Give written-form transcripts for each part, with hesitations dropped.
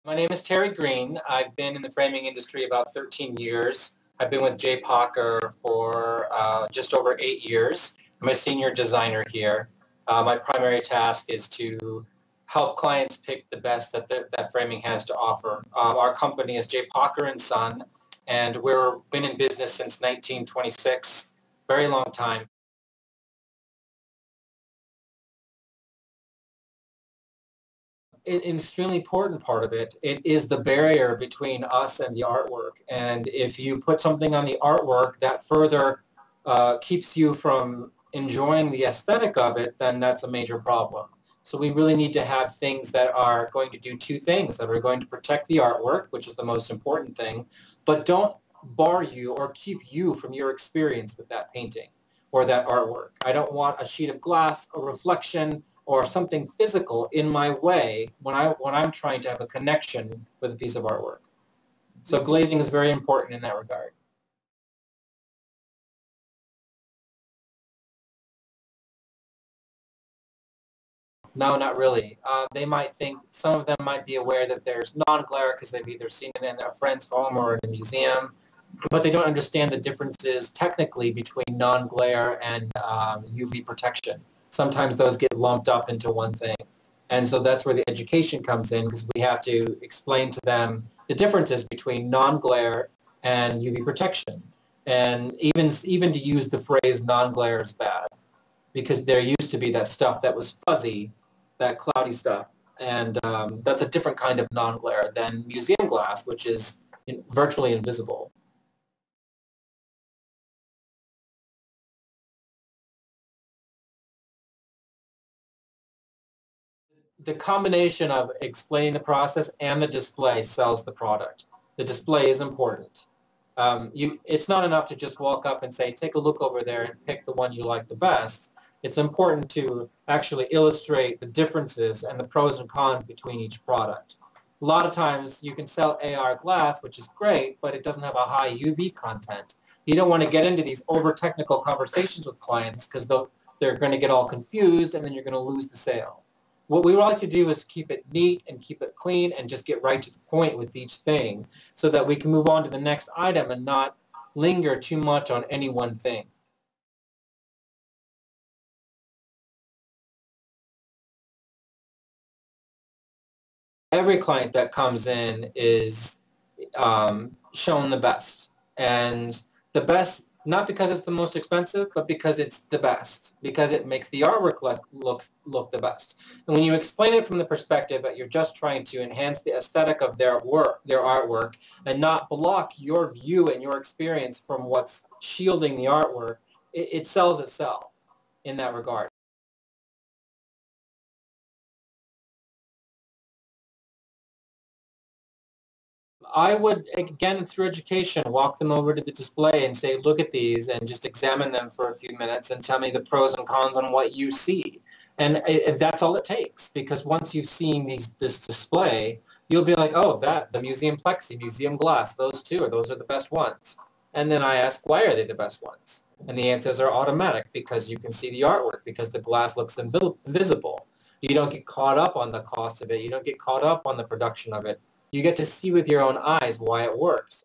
My name is Terry Green. I've been in the framing industry about 13 years. I've been with J. Packer for just over 8 years. I'm a senior designer here. My primary task is to help clients pick the best that framing has to offer. Our company is J. Packer and Son, and we've been in business since 1926, very long time. An extremely important part of it is the barrier between us and the artwork. And if you put something on the artwork that further keeps you from enjoying the aesthetic of it, then that's a major problem. So we really need to have things that are going to do two things, that are going to protect the artwork, which is the most important thing, but don't bar you or keep you from your experience with that painting or that artwork. I don't want a sheet of glass, a reflection, or something physical in my way when I'm trying to have a connection with a piece of artwork. So glazing is very important in that regard. No, not really. They might think, some of them might be aware that there's non-glare because they've either seen it in a friend's home or in a museum, but they don't understand the differences technically between non-glare and UV protection. Sometimes those get lumped up into one thing. And so that's where the education comes in, because we have to explain to them the differences between non-glare and UV protection. And even to use the phrase non-glare is bad, because there used to be that stuff that was fuzzy, that cloudy stuff. And that's a different kind of non-glare than museum glass, which is virtually invisible. The combination of explaining the process and the display sells the product. The display is important. It's not enough to just walk up and say, take a look over there and pick the one you like the best. It's important to actually illustrate the differences and the pros and cons between each product. A lot of times you can sell AR glass, which is great, but it doesn't have a high UV content. You don't want to get into these over-technical conversations with clients because they're going to get all confused and then you're going to lose the sale. What we like to do is keep it neat and keep it clean and just get right to the point with each thing so that we can move on to the next item and not linger too much on any one thing. Every client that comes in is shown the best. And the best, not because it's the most expensive, but because it's the best, because it makes the artwork look the best. And when you explain it from the perspective that you're just trying to enhance the aesthetic of their work, their artwork, and not block your view and your experience from what's shielding the artwork, it sells itself in that regard. I would, again, through education, walk them over to the display and say, look at these, and just examine them for a few minutes and tell me the pros and cons on what you see. And if that's all it takes, because once you've seen this display, you'll be like, oh, the museum plexi, museum glass, those are the best ones. And then I ask, why are they the best ones? And the answers are automatic, because you can see the artwork, because the glass looks invisible. You don't get caught up on the cost of it. You don't get caught up on the production of it. You get to see with your own eyes why it works.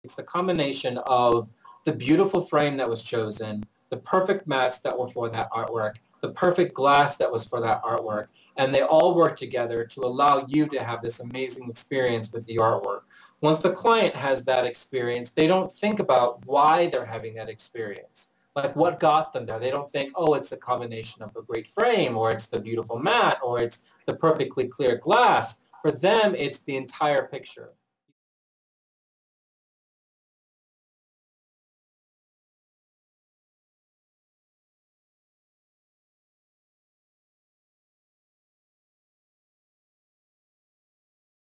It's the combination of the beautiful frame that was chosen, the perfect mats that were for that artwork, the perfect glass that was for that artwork, and they all work together to allow you to have this amazing experience with the artwork. Once the client has that experience, they don't think about why they're having that experience. Like what got them there. They don't think, oh, it's a combination of a great frame, or it's the beautiful mat, or it's the perfectly clear glass. For them, it's the entire picture.